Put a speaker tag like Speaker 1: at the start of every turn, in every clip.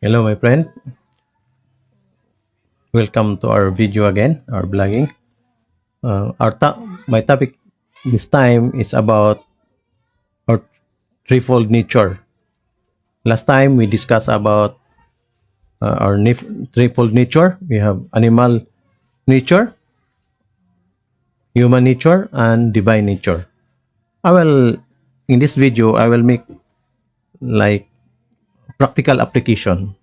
Speaker 1: Hello, my friend. Welcome to our video again, our blogging. My topic this time is about our threefold nature. Last time we discussed about threefold nature. We have animal nature, human nature, and divine nature. I will in this video I will make like practical application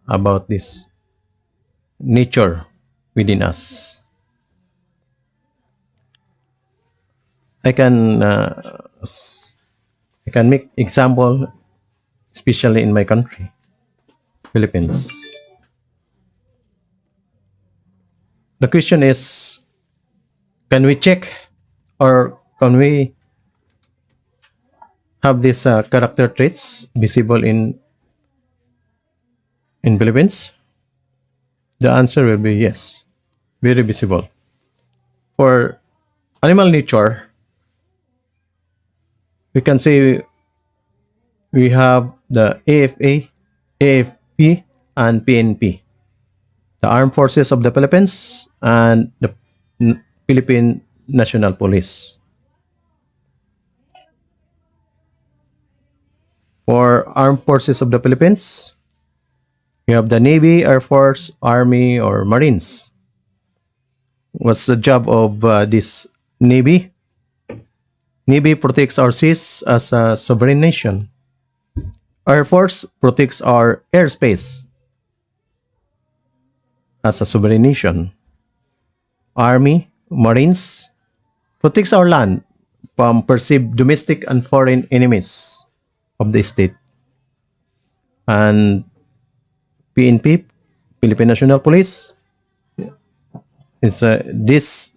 Speaker 1: about this nature within us. I can I can make example, especially in my country, Philippines. The question is, can we check or can we have these character traits visible in Philippines? The answer will be yes, very visible. For animal nature, we can say we have the AFP, and PNP, the Armed Forces of the Philippines and the Philippine National Police. For Armed Forces of the Philippines, we have the Navy, Air Force, Army, or Marines. What's the job of this Navy? Navy protects our seas as a sovereign nation. Air Force protects our airspace as a sovereign nation. Army, Marines protects our land from perceived domestic and foreign enemies of the state. And PNP, Philippine National Police, is this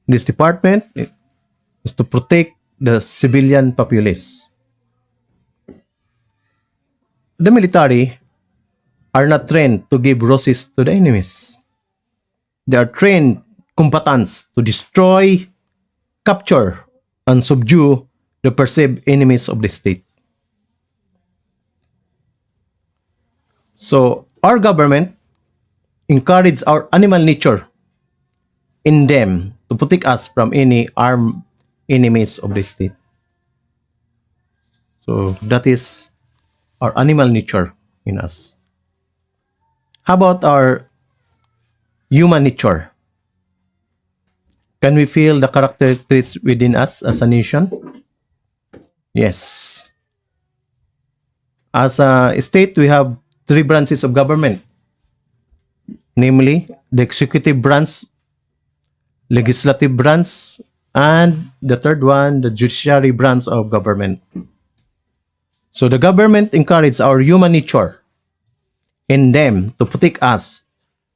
Speaker 1: department is to protect the civilian populace. The military are not trained to give roses to the enemies. They are trained combatants to destroy, capture, and subdue the perceived enemies of the state. So our government encourage our animal nature in them to protect us from any armed enemies of the state. So that is our animal nature in us. How about our human nature? Can we feel the character traits within us as a nation? Yes. As a state, we have three branches of government, namely the executive branch, legislative branch, and the third one, the judiciary branch of government. So the government encourages our human nature in them to protect us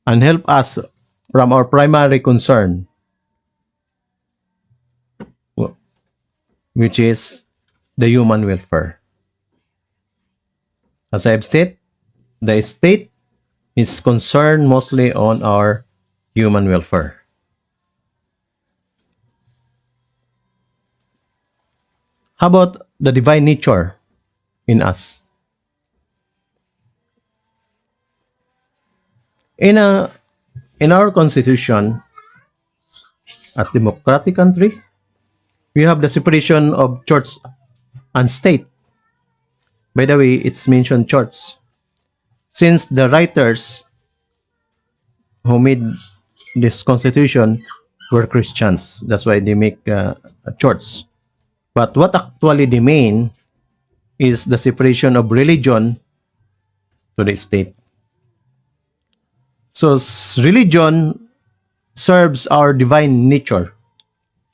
Speaker 1: and help us from our primary concern, which is the human welfare. As I have said, the state is concerned mostly on our human welfare. How about the divine nature in us? In our constitution, as democratic country, we have the separation of church and state. By the way, it's mentioned church. Since the writers who made this constitution were Christians, that's why they make a church. But what actually they mean is the separation of religion to the state. So religion serves our divine nature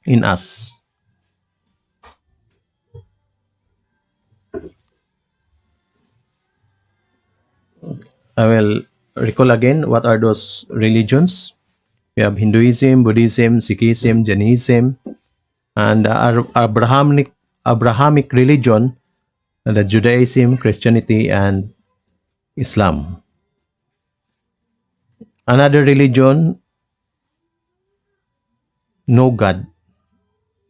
Speaker 1: in us. I will recall again what are those religions. We have Hinduism, Buddhism, Sikhism, Jainism, and our Abrahamic religion, the Judaism, Christianity, and Islam. Another religion, no God.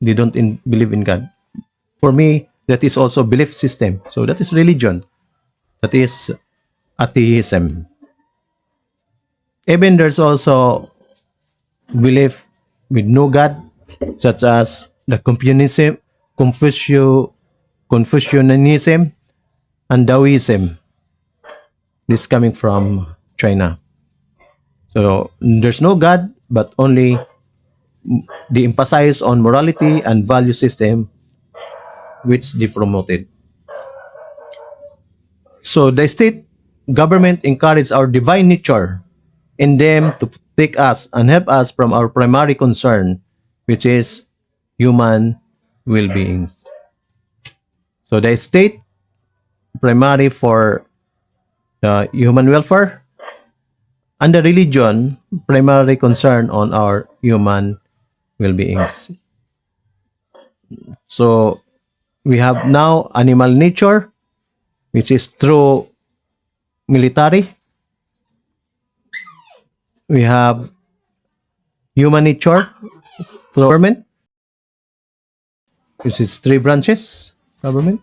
Speaker 1: They don't believe in God. For me, that is also belief system. So that is religion. that is atheism. Even there's also belief with no God, such as the Confucianism, and Taoism. This coming from China. So there's no God, but only the emphasis on morality and value system which they promoted. So the state government encouraged our divine nature in them to take us and help us from our primary concern, which is human well-being. So the state primary for the human welfare, and the religion primary concern on our human well-beings. So we have now animal nature, which is through military. We have human nature through government, which is three branches government,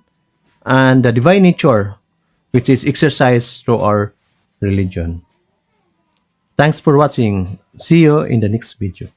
Speaker 1: and the divine nature, which is exercised through our religion. Thanks for watching. See you in the next video.